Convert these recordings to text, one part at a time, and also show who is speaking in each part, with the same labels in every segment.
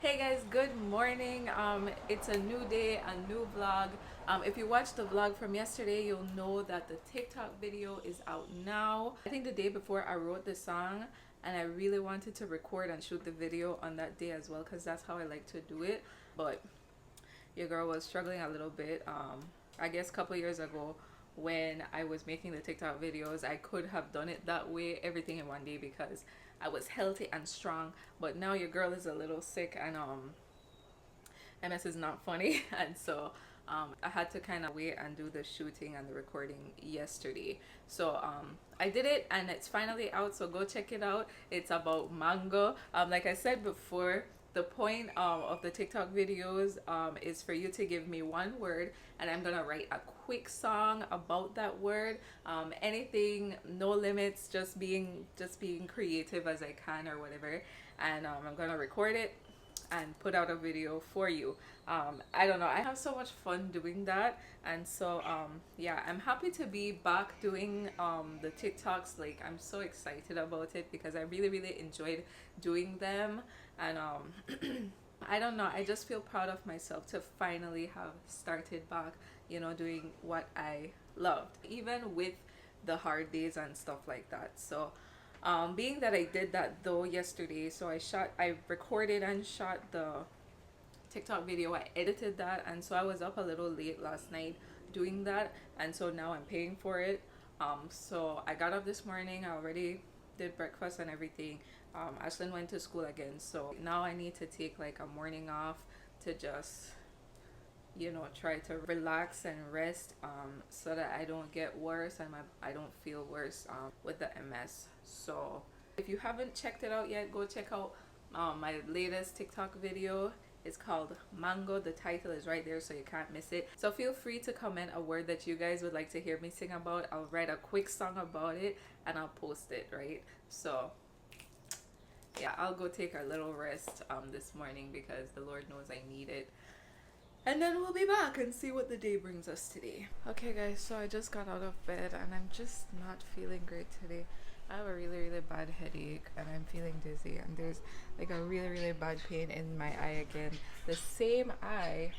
Speaker 1: Hey guys, good morning. It's a new day, a new vlog. If you watched the vlog from yesterday, you'll know that the TikTok video is out now. I think the day before I wrote the song and I really wanted to record and shoot the video on that day as well because that's how I like to do it. But your girl was struggling a little bit. I guess a couple years ago when I was making the TikTok videos, I could have done it that way, everything in one day because I was healthy and strong. But now your girl is a little sick and MS is not funny and so I had to kind of wait and do the shooting and the recording yesterday. So I did it and it's finally out, so go check it out. It's about mango. Like I said before, the point of the TikTok videos is for you to give me one word and I'm gonna write a quick song about that word. Anything, no limits, just being creative as I can or whatever. And I'm gonna record it and put out a video for you. I don't know, I have so much fun doing that, and so yeah, I'm happy to be back doing the TikToks. Like, I'm so excited about it because I really enjoyed doing them. And I don't know, I just feel proud of myself to finally have started back, you know, doing what I loved, even with the hard days and stuff like that. So being that I did that though yesterday, so I recorded and shot the TikTok video, I edited that, and so I was up a little late last night doing that, and so now I'm paying for it. So I got up this morning, I already did breakfast and everything. Ashlyn went to school again, so now I need to take like a morning off to just, you know, try to relax and rest, so that I don't get worse and I don't feel worse with the MS. So if you haven't checked it out yet, go check out my latest TikTok video. It's called Mango. The title is right there, so you can't miss it. So feel free to comment a word that you guys would like to hear me sing about. I'll write a quick song about it and I'll post it, right? So yeah, I'll go take a little rest this morning because the Lord knows I need it. And then we'll be back and see what the day brings us today. Okay guys, so I just got out of bed and I'm just not feeling great today. I have a really bad headache and I'm feeling dizzy, and there's like a really bad pain in my eye again. The same eye,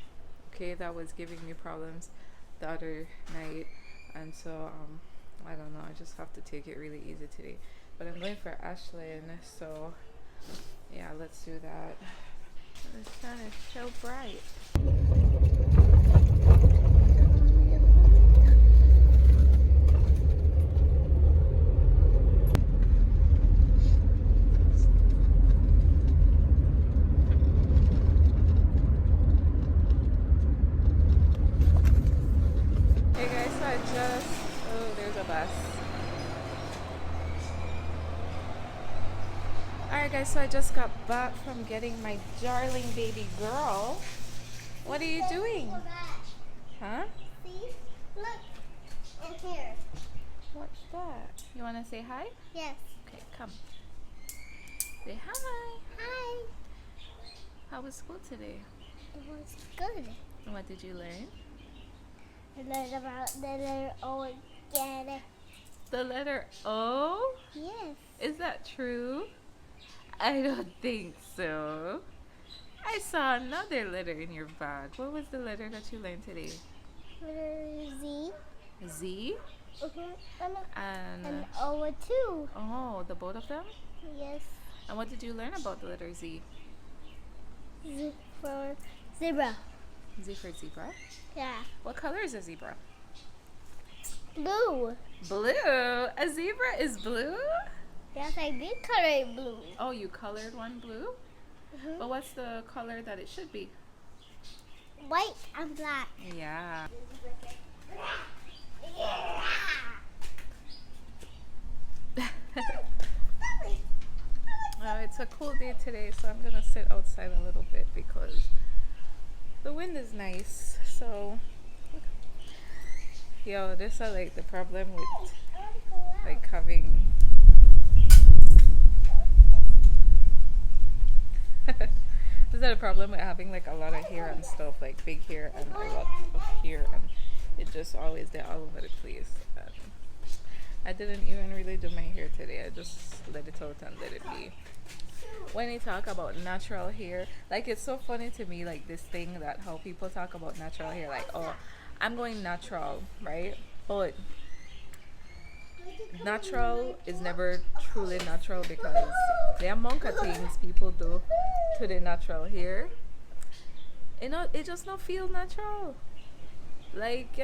Speaker 1: okay, that was giving me problems the other night. And so I don't know, I just have to take it really easy today. But I'm going for Ashlyn, so yeah, let's do that. The sun is so bright. Hey guys, so I just, oh, there's a bus. Alright guys, so I just got back from getting my darling baby girl. What are you doing? Huh?
Speaker 2: See? Look. In here.
Speaker 1: What's that? You want to say hi?
Speaker 2: Yes.
Speaker 1: Okay, come. Say hi.
Speaker 2: Hi.
Speaker 1: How was school today?
Speaker 2: It was good.
Speaker 1: And what did you learn?
Speaker 2: I learned about the letter O again.
Speaker 1: The letter O?
Speaker 2: Yes.
Speaker 1: Is that true? I don't think so. I saw another letter in your bag. What was the letter that you learned today?
Speaker 2: Letter Z.
Speaker 1: Z?
Speaker 2: And
Speaker 1: And
Speaker 2: O too.
Speaker 1: oh, the both of them?
Speaker 2: Yes.
Speaker 1: And what did you learn about the letter Z?
Speaker 2: Z for zebra.
Speaker 1: Z for zebra?
Speaker 2: Yeah.
Speaker 1: What color is a zebra?
Speaker 2: Blue.
Speaker 1: Blue? A zebra is blue?
Speaker 2: Yes, I did color it blue.
Speaker 1: Oh, you colored one blue? But what's the color that it should be?
Speaker 2: White and black.
Speaker 1: Yeah. It's a cool day today, so I'm gonna sit outside a little bit because the wind is nice. So, yo, this is like the problem with like having is that a problem with having like a lot of hair and stuff, like big hair and a lot of hair, and it just always they're all over the place. And I didn't even really do my hair today. I just let it out and let it be. when you talk about natural hair, like it's so funny to me, like this thing that how people talk about natural hair, like, oh, I'm going natural, right? But natural is never truly natural because the amount of things people do to the natural hair, it just not feel natural. Like,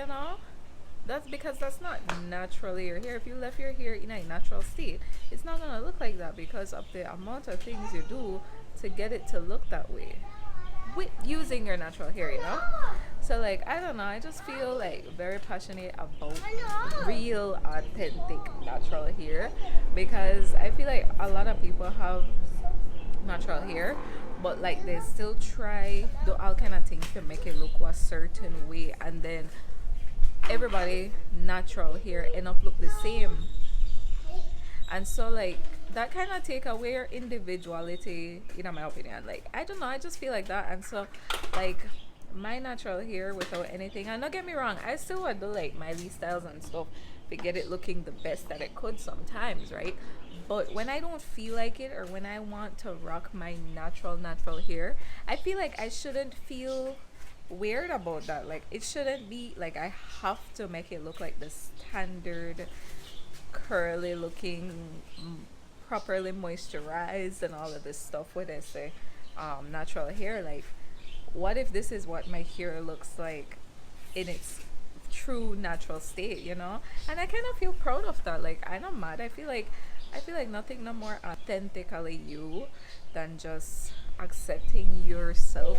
Speaker 1: that's because that's not naturally your hair. If you left your hair in a natural state, it's not gonna look like that because of the amount of things you do to get it to look that way with using your natural hair. So like I don't know, I just feel like very passionate about real, authentic, natural hair because I feel like a lot of people have natural hair, but like they still try do all kind of things to make it look a certain way, and then everybody natural hair end up look the same, and so like that kind of take away your individuality, in my opinion. Like I don't know, I just feel like that, and so like my natural hair without anything, and don't get me wrong, I still would do like my styles and stuff to get it looking the best that it could sometimes, right? But when I don't feel like it, or when I want to rock my natural hair, I feel like I shouldn't feel weird about that. Like it shouldn't be like I have to make it look like the standard curly looking, properly moisturized and all of this stuff with this natural hair. Like what if this is what my hair looks like in its true natural state? And I kind of feel proud of that. Like I'm not mad. I feel like nothing no more authentically you than just accepting yourself,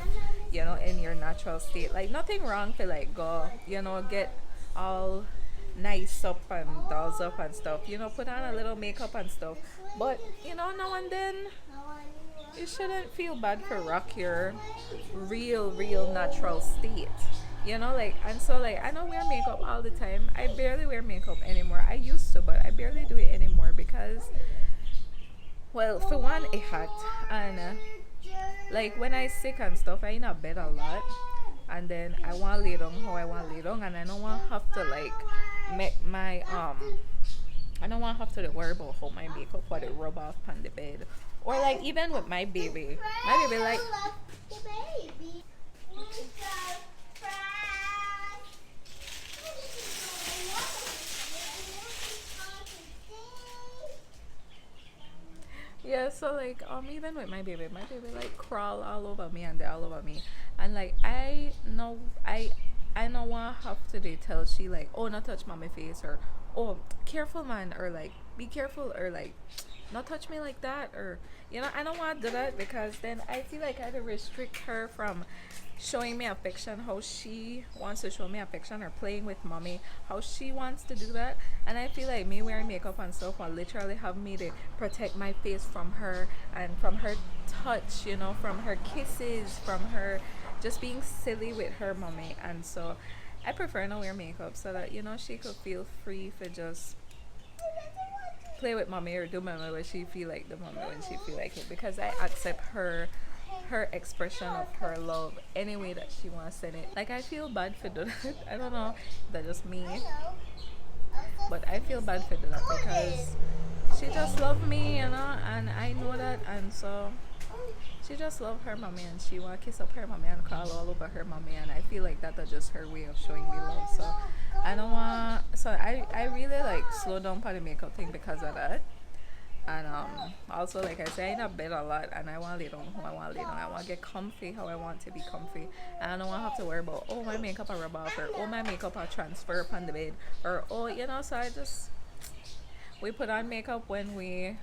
Speaker 1: in your natural state. Like nothing wrong to like go, get all nice up and dolls up and stuff, put on a little makeup and stuff. But now and then you shouldn't feel bad for rock your real natural state. Like, and so like I don't wear makeup all the time. I barely wear makeup anymore. I used to, but I barely do it anymore because, well, for one, it hot, and like when I sick and stuff, I in a bed a lot, and then I want to lay down how I want to lay down, and I don't want to have to like make my I don't want to have to worry about how my makeup for the rub off on the bed, or like even with my baby like. Yeah, so like even with my baby like crawl all over me and they all over me, and like I know what have to do tell she like, oh, not touch mommy face, or oh, careful man, or like be careful, or like not touch me like that, or I don't want to do that because then I feel like I had to restrict her from showing me affection how she wants to show me affection, or playing with mommy how she wants to do that. And I feel like me wearing makeup and stuff will literally have me to protect my face from her, and from her touch, from her kisses, from her just being silly with her mommy. And so I prefer not wear makeup so that she could feel free for just play with mommy or do mommy when she feel like the mommy when she feel like it, because I accept her expression of her love any way that she wants to send it. Like I feel bad for doing that. I don't know if that's just me, but I feel bad for doing that because she just love me, and I know that, and so she just love her mommy, and she want to kiss up her mommy and crawl all over her mommy, and I feel like that's just her way of showing me love. So I don't want. So I really like slow down for the makeup thing because of that. And also like I say, I in a bed a lot, and I want to lay down how I want to lay down. I want to get comfy how I want to be comfy, and I don't want to have to worry about, oh, my makeup I rub off, or oh, my makeup I transfer upon the bed, or oh, so I just, we put on makeup when we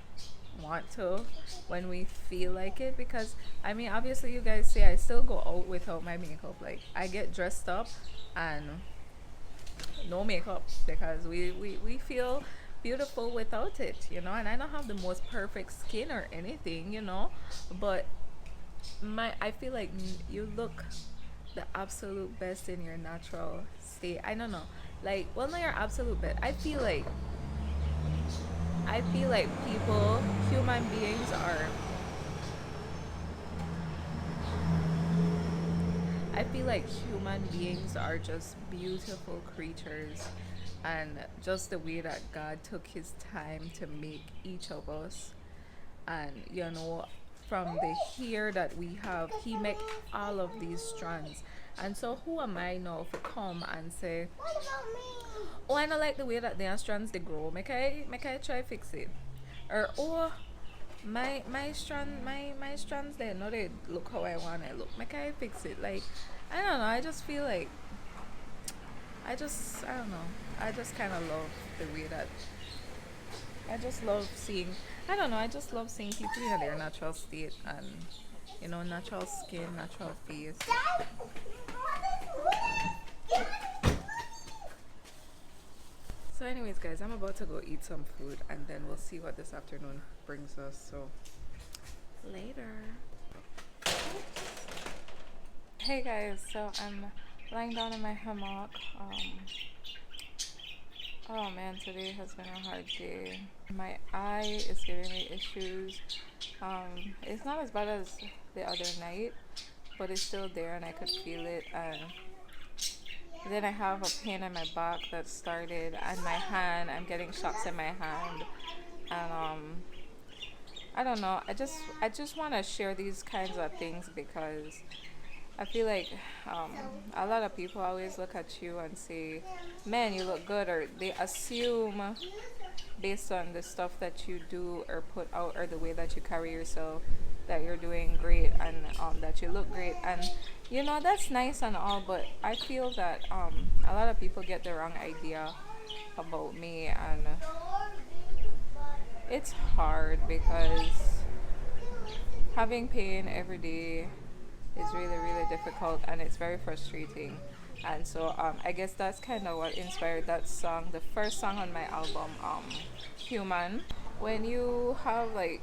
Speaker 1: want to, when we feel like it, because I mean obviously you guys see I still go out without my makeup. Like I get dressed up and no makeup because we feel beautiful without it, and I don't have the most perfect skin or anything, but I feel like you look the absolute best in your natural state. I don't know, like, well, not your absolute best. I feel like people, human beings are. I feel like human beings are just beautiful creatures, and just the way that God took his time to make each of us, and from the hair that we have. He make all of these strands. And so who am I now to come and say,
Speaker 2: What about me?
Speaker 1: oh, I don't like the way that their strands they grow. Make I try fix it. Or oh, my strands they no they look how I want it look. Make I fix it. Like I don't know. I just feel like I don't know. I just kind of love the way that I just love seeing. I don't know. I just love seeing people in their natural state and natural skin, natural face.
Speaker 2: Dad,
Speaker 1: So, anyways, guys, I'm about to go eat some food and then we'll see what this afternoon brings us. So, later. Hey guys, so I'm lying down in my hammock. Oh man, today has been a hard day. My eye is giving me issues. It's not as bad as the other night, but it's still there and I could feel it. And then I have a pain in my back that started, and my hand. I'm getting shots in my hand, and I don't know. I just want to share these kinds of things because I feel like a lot of people always look at you and say, "Man, you look good," or they assume based on the stuff that you do or put out or the way that you carry yourself that you're doing great and that you look great. And that's nice and all, but I feel that a lot of people get the wrong idea about me, and it's hard because having pain every day is really really difficult and it's very frustrating. And so I guess that's kind of what inspired that song, the first song on my album, Human. When you have like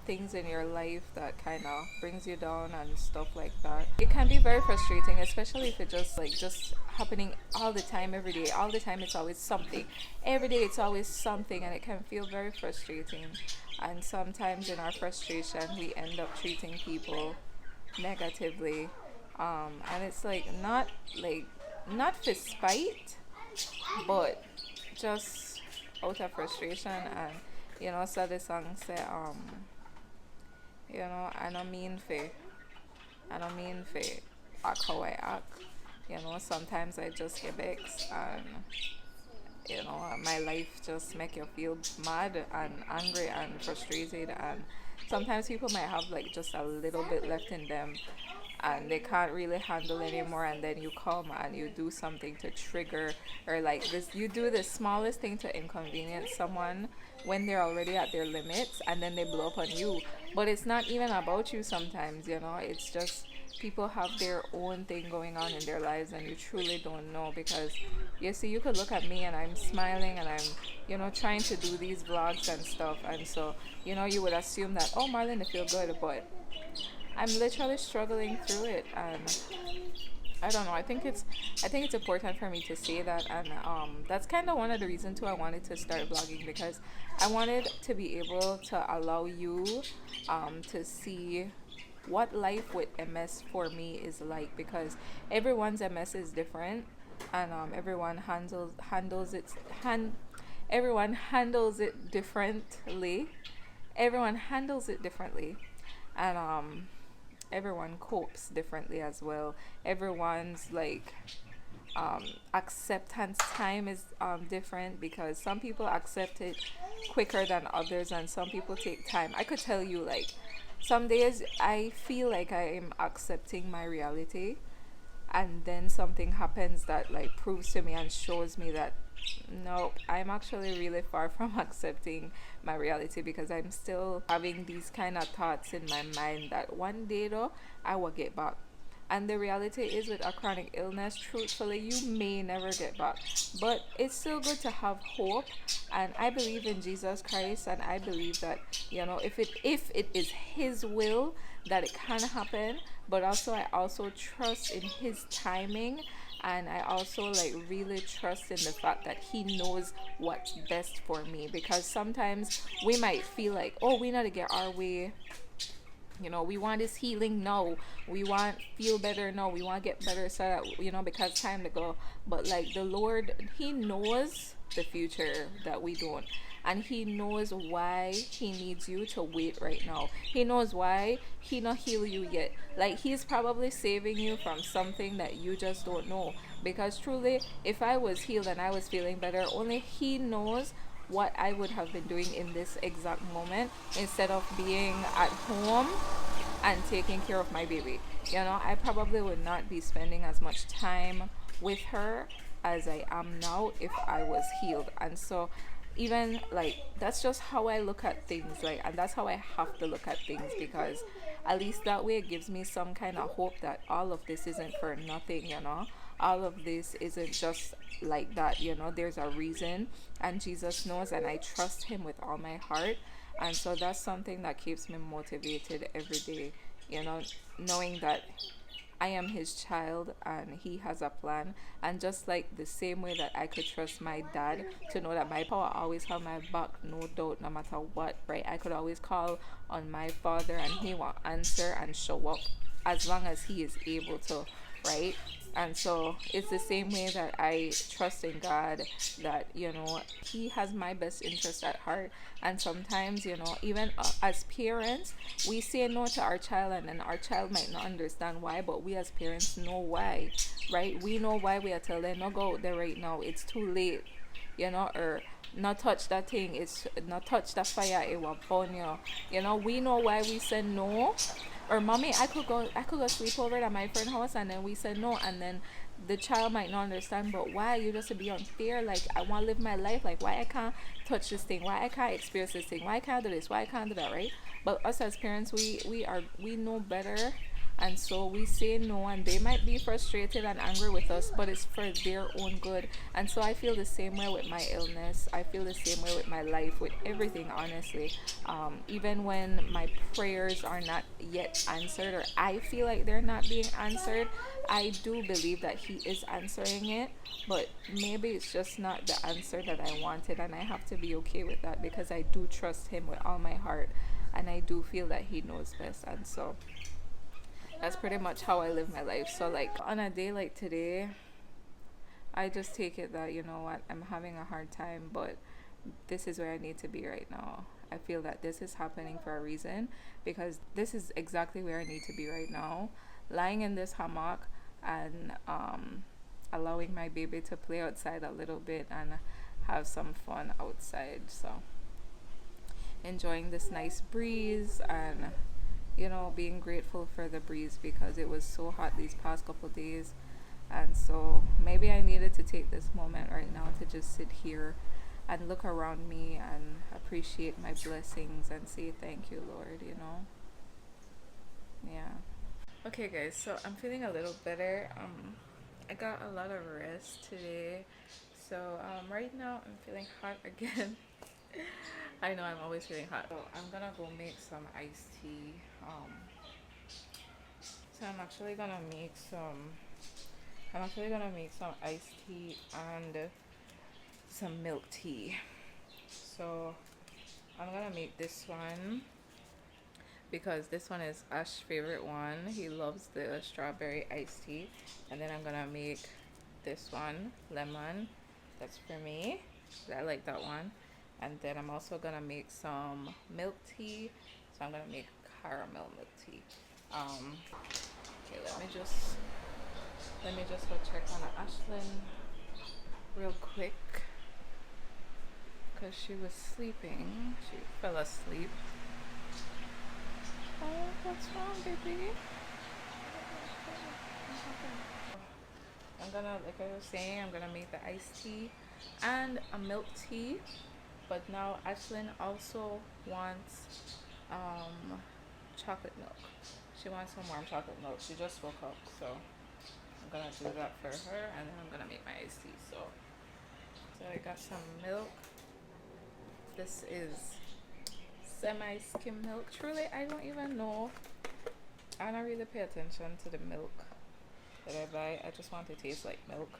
Speaker 1: things in your life that kind of brings you down and stuff like that, it can be very frustrating, especially if it's just happening all the time, every day, all the time. It's always something, every day it's always something, and it can feel very frustrating. And sometimes in our frustration we end up treating people negatively, and it's not for spite, but just out of frustration. And so the song say I don't mean for act how I act. Sometimes I just get vexed, and my life just make you feel mad and angry and frustrated. And sometimes people might have like just a little bit left in them and they can't really handle anymore, and then you come and you do something to trigger, or like this, you do the smallest thing to inconvenience someone when they're already at their limits, and then they blow up on you. But it's not even about you sometimes. It's just people have their own thing going on in their lives and you truly don't know. Because you see, you could look at me and I'm smiling and I'm trying to do these vlogs and stuff, and so you would assume that, oh, Marlyn, I feel good, but I'm literally struggling through it. And I don't know, I think it's important for me to say that. And that's kind of one of the reasons too I wanted to start vlogging, because I wanted to be able to allow you to see what life with MS for me is like, because everyone's MS is different, and everyone handles it differently. Everyone handles it differently, and everyone copes differently as well. Everyone's like acceptance time is different, because some people accept it quicker than others and some people take time. I could tell you, like, some days I feel like I am accepting my reality, and then something happens that like proves to me and shows me that nope, I'm actually really far from accepting my reality, because I'm still having these kind of thoughts in my mind that one day though I will get back. And the reality is, with a chronic illness, truthfully, you may never get back. But it's still good to have hope. And I believe in Jesus Christ, and I believe that, if it is His will, that it can happen. But also, I also trust in His timing. And I also like really trust in the fact that He knows what's best for me. Because sometimes we might feel like, oh, we need to get our way. We want this healing now. We want feel better now. We want to get better, so that, because time to go. But like the Lord, He knows the future that we don't. and he knows why he needs you to wait right now. He knows why he not heal you yet. Like, he's probably saving you from something that you just don't know. Because truly, if I was healed and I was feeling better, only he knows what I would have been doing in this exact moment instead of being at home and taking care of my baby. You know, I probably would not be spending as much time with her as I am now if I was healed. And so, even like, that's just how I look at things, like, and that's how I have to look at things, because at least that way it gives me some kind of hope that all of this isn't for nothing, you know. All of this isn't just like that, you know. There's a reason, and Jesus knows, and I trust him with all my heart. And so that's something that keeps me motivated every day, you know, knowing that I am his child and he has a plan. And just like the same way that I could trust my dad to know that my power always have my back, no doubt, no matter what, right? I could always call on my father and he will answer and show up as long as he is able to, right? And so it's the same way that I trust in God, that, you know, he has my best interest at heart. And sometimes, you know, even as parents, we say no to our child, and then our child might not understand why, but we as parents know why, right? We know why. We are telling them, no, go out there right now, it's too late, you know, or not touch that thing, it's not touch that fire, it will burn you. You know, we know why we said no. Or mommy, I could go sleep over at my friend's house, and then we said no, and then the child might not understand, but why? You just to be unfair. Like, I want to live my life. Like, why I can't touch this thing? Why I can't experience this thing? Why I can't do this? Why I can't do that? Right? But us as parents, we know better, and so we say no, and they might be frustrated and angry with us, but it's for their own good. And so I feel the same way with my illness. I feel the same way with my life, with everything, honestly. Even when my prayers are not yet answered, or I feel like they're not being answered, I do believe that he is answering it, but maybe it's just not the answer that I wanted, and I have to be okay with that, because I do trust him with all my heart, and I do feel that he knows best. And so that's pretty much how I live my life. So, like, on a day like today, I just take it that, you know what, I'm having a hard time, but this is where I need to be right now. I feel that this is happening for a reason, because this is exactly where I need to be right now, lying in this hammock and allowing my baby to play outside a little bit and have some fun outside. So, enjoying this nice breeze, and, you know, being grateful for the breeze, because it was so hot these past couple days. And so maybe I needed to take this moment right now to just sit here and look around me and appreciate my blessings and say thank you, Lord, you know. Yeah. Okay, guys, so I'm feeling a little better. I got a lot of rest today. So right now I'm feeling hot again. I know I'm always feeling hot. So I'm gonna go make some iced tea. So I'm actually gonna make some iced tea and some milk tea. So I'm gonna make this one because this one is Ash's favorite one. He loves the strawberry iced tea. And then I'm gonna make this one, lemon. That's for me. I like that one. And then I'm also gonna make some milk tea. So I'm gonna make caramel milk tea. Okay, let me just go check on Ashlyn real quick, because she was sleeping. She fell asleep. Oh, what's wrong, baby? Like I was saying, I'm gonna make the iced tea and a milk tea. But now Ashlyn also wants chocolate milk. She wants some warm chocolate milk. She just woke up, so I'm gonna do that for her, and then I'm gonna make my iced tea. So I got some milk. This is semi-skim milk. Truly, I don't even know. I don't really pay attention to the milk that I buy. I just want to taste like milk,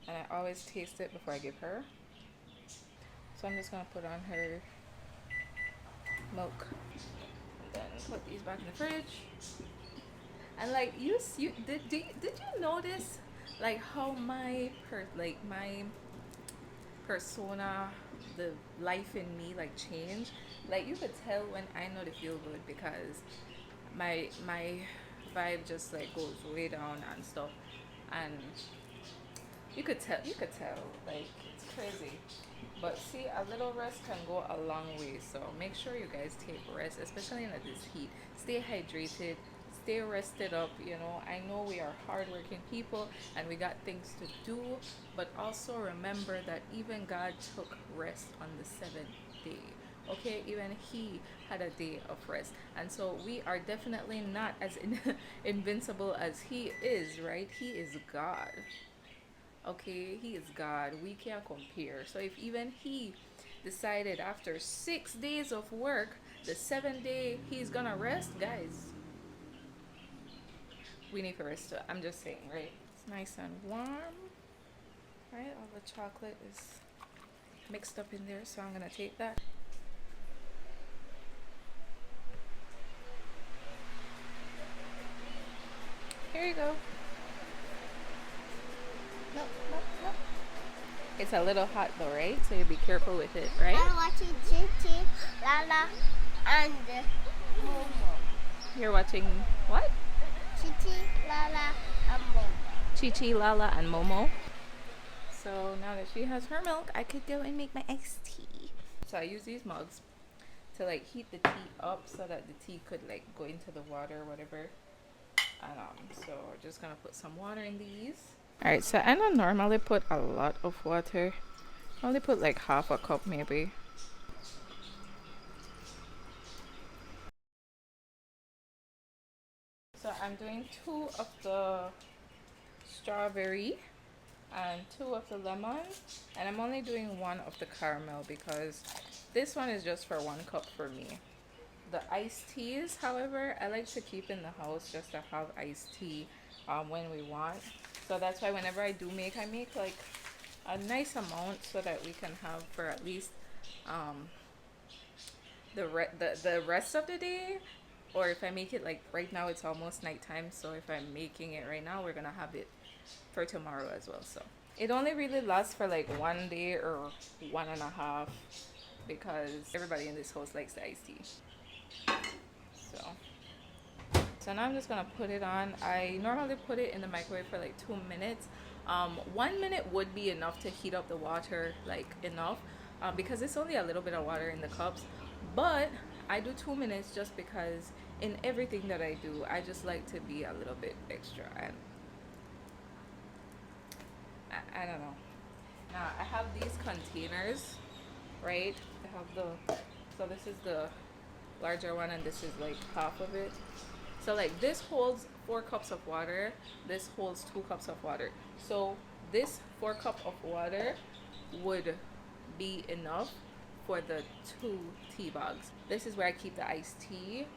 Speaker 1: and I always taste it before I give her. So I'm just gonna put on her milk, and then put these back in the fridge. And like you did you notice like how my persona the life in me like change. Like you could tell when I know to feel good because my vibe just like goes way down and stuff, and you could tell like it's crazy. But see, a little rest can go a long way. So make sure you guys take rest, especially in this heat. Stay hydrated, stay rested up. You know, I know we are hardworking people and we got things to do, but also remember that even God took rest on the seventh day. Okay, even He had a day of rest, and so we are definitely not as invincible as He is, right? He is God. Okay, He is God. We can't compare. So if even He decided after 6 days of work, the seventh day He's gonna rest, guys, we need to rest too. I'm just saying, right? It's nice and warm, right? All the chocolate is mixed up in there, so I'm gonna take that. Here you go. Nope, nope, nope. It's a little hot though, right? So you be careful with it, right?
Speaker 2: I'm watching Chichi, Lala, and Momo.
Speaker 1: You're watching what?
Speaker 2: Chichi, Lala, and Momo.
Speaker 1: Chi Chi, Lala, and Momo. So now that she has her milk, I could go and make my iced tea. So I use these mugs to like heat the tea up so that the tea could like go into the water or whatever. And so we're just gonna put some water in these. Alright, so I don't normally put a lot of water. I only put like half a cup maybe. So I'm doing 2 of the strawberry and 2 of the lemon, and I'm only doing 1 of the caramel because this one is just for 1 cup for me. The iced teas, however, I like to keep in the house just to have iced tea when we want. So that's why whenever I make like a nice amount so that we can have for at least the rest of the day. Or if I make it like right now, it's almost nighttime. So if I'm making it right now, we're gonna have it for tomorrow as well. So it only really lasts for like 1 day or 1.5 because everybody in this house likes the iced tea. So now I'm just gonna put it on. I normally put it in the microwave for like 2 minutes. 1 minute would be enough to heat up the water, like enough, because it's only a little bit of water in the cups. But I do 2 minutes just because in everything that I do, I just like to be a little bit extra, and I don't know. Now I have these containers, right? I have so this is the larger one and this is like half of it. So like this holds 4 cups of water, this holds 2 cups of water. So this 4 cup of water would be enough for the 2 tea bags. This is where I keep the iced tea.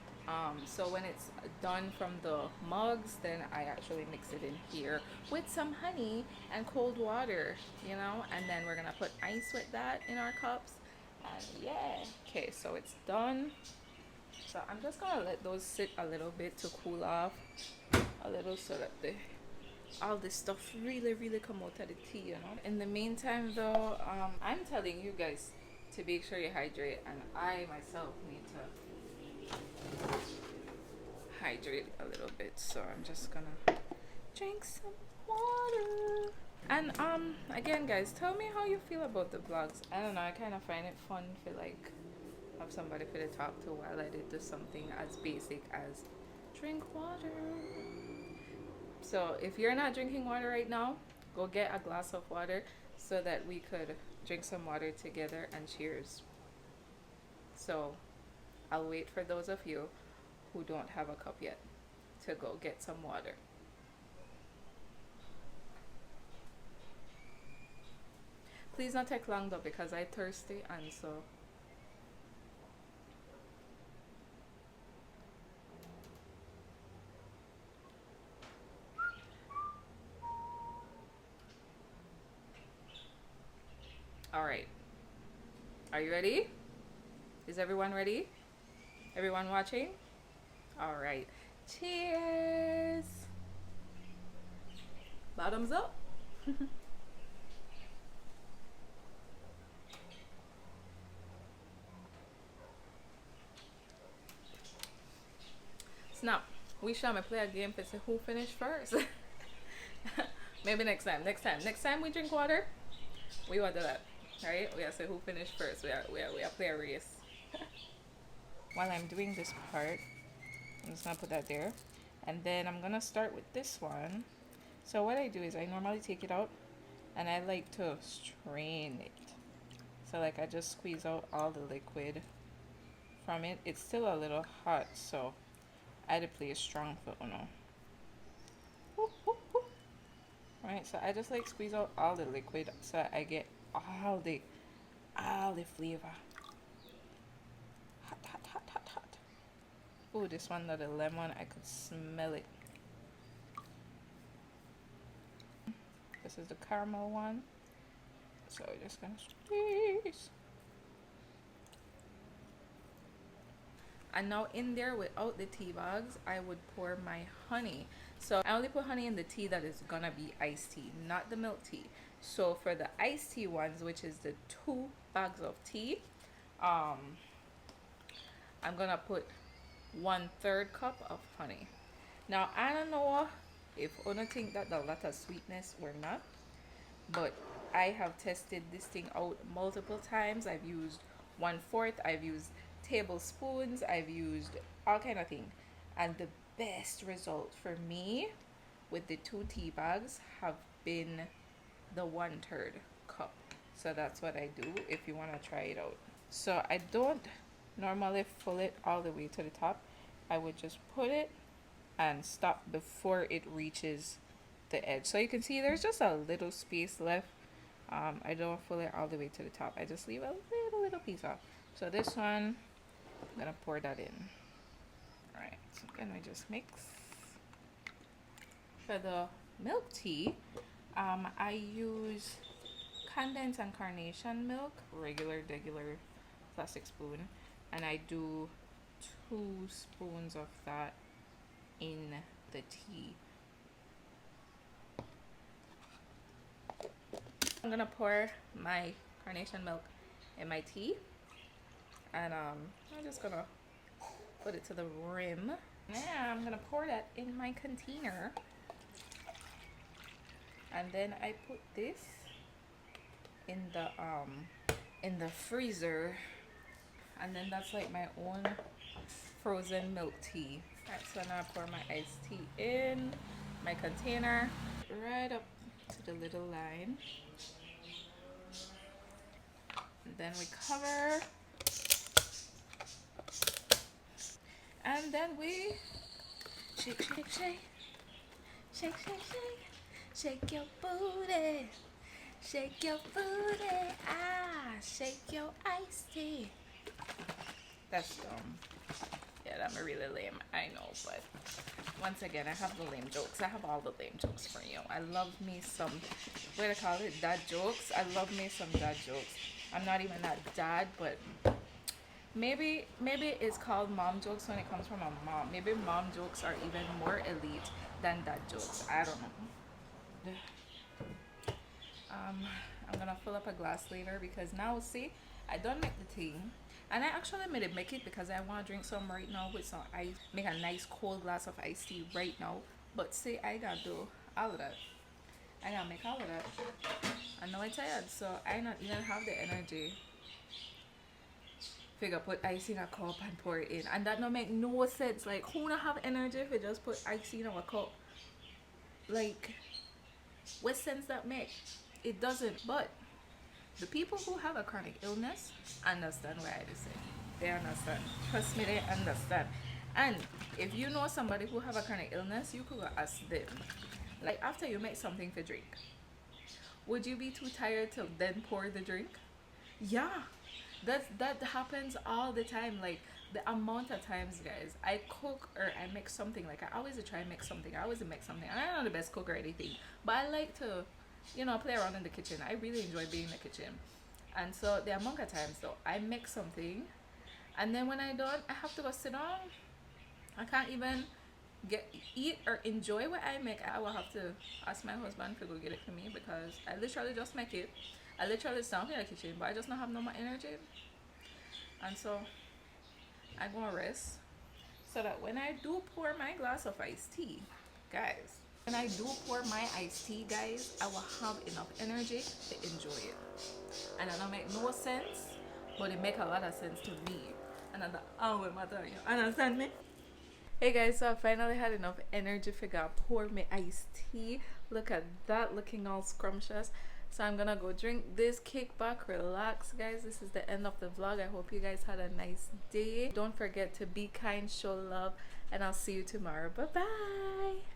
Speaker 1: So when it's done from the mugs, then I actually mix it in here with some honey and cold water, you know, and then we're gonna put ice with that in our cups. And yeah, okay, so it's done. So I'm just gonna let those sit a little bit to cool off a little so that all this stuff really come out of the tea, you know. In the meantime though, I'm telling you guys to make sure you hydrate, and I myself need to hydrate a little bit, so I'm just gonna drink some water. And again guys, tell me how you feel about the vlogs. I don't know, I kind of find it fun to like have somebody for to talk to while I did do something as basic as drink water. So if you're not drinking water right now, go get a glass of water so that we could drink some water together, and cheers. So I'll wait for those of you who don't have a cup yet to go get some water. Please not take long though because I'm thirsty, and so all right. Are you ready? Is everyone ready? Everyone watching? All right. Cheers. Bottoms up. We shall play a game to say who finished first. Maybe next time. Next time we drink water, we want to do that. Right? We have to say who finished first. We are play a race. While I'm doing this part, I'm just gonna put that there. And then I'm gonna start with this one. So what I do is I normally take it out and I like to strain it. So like I just squeeze out all the liquid from it. It's still a little hot, so I had to play strong for Uno. Right, so I just like squeeze out all the liquid so I get all the flavor. Hot, hot, hot, hot, hot. Oh, this one, the lemon, I could smell it. This is the caramel one. So we're just gonna squeeze. And now in there, without the tea bags, I would pour my honey. So I only put honey in the tea that is gonna be iced tea, not the milk tea. So for the iced tea ones, which is the 2 bags of tea, I'm gonna put 1/3 cup of honey. Now I don't know if Una think that a lot of sweetness or not, but I have tested this thing out multiple times. I've used 1/4, I've used tablespoons, I've used all kind of thing, and the best result for me with the 2 tea bags have been the 1/3 cup. So that's what I do if you want to try it out. So I don't normally fill it all the way to the top. I would just put it and stop before it reaches the edge. So you can see there's just a little space left. I don't fill it all the way to the top. I just leave a little piece off. So this one, I'm gonna pour that in. Alright, so then we just mix. For the milk tea, I use condensed and carnation milk, regular plastic spoon, and I do 2 spoons of that in the tea. I'm gonna pour my carnation milk in my tea, and I'm just gonna put it to the rim. Now I'm gonna pour that in my container, and then I put this in the freezer, and then that's like my own frozen milk tea. Alright, so now I pour my iced tea in my container right up to the little line. And then we cover. And then we shake, shake, shake. Shake, shake, shake. Shake your booty. Shake your booty. Ah, shake your iced tea. That's dumb. Yeah, that really lame, I know, but once again, I have the lame jokes. I have all the lame jokes for you. I love me some, what do I call it, dad jokes. I love me some dad jokes. I'm not even that dad, but maybe it's called mom jokes when it comes from a mom. Maybe mom jokes are even more elite than dad jokes. I don't know. I'm gonna fill up a glass later because now, see, I don't make the tea. And I actually made it make it because I want to drink some right now with some ice. Make a nice cold glass of iced tea right now. But see, I gotta do all of that. I gotta make all of that. I know I'm tired, so I not even have the energy. Figure put ice in a cup and pour it in. And that don't make no sense. Like, who not have energy if you just put ice in a cup? Like, what sense that make? It doesn't. But the people who have a chronic illness understand what I just say. They understand. Trust me, they understand. And if you know somebody who have a chronic illness, you could ask them. Like, after you make something to drink, would you be too tired to then pour the drink? Yeah. That happens all the time. Like, the amount of times, guys, I cook or I make something. Like, I always try and make something. I always make something. I'm not the best cook or anything, but I like to, play around in the kitchen. I really enjoy being in the kitchen. And so the amount of times though I make something, and then when I done, I have to go sit down. I can't even eat or enjoy what I make. I will have to ask my husband to go get it for me because I literally just make it. I literally stand in the kitchen, but I just don't have no more energy. And so I go and rest. so that when I do pour my glass of iced tea, guys, when I do pour my iced tea, guys, I will have enough energy to enjoy it. And it don't make no sense, but it make a lot of sense to me. And I will matter, you understand me? Hey guys, so I finally had enough energy to figure out pour my iced tea. Look at that, looking all scrumptious. So I'm gonna go drink this, kick back, relax, guys. This is the end of the vlog. I hope you guys had a nice day. Don't forget to be kind, show love, and I'll see you tomorrow. Bye bye.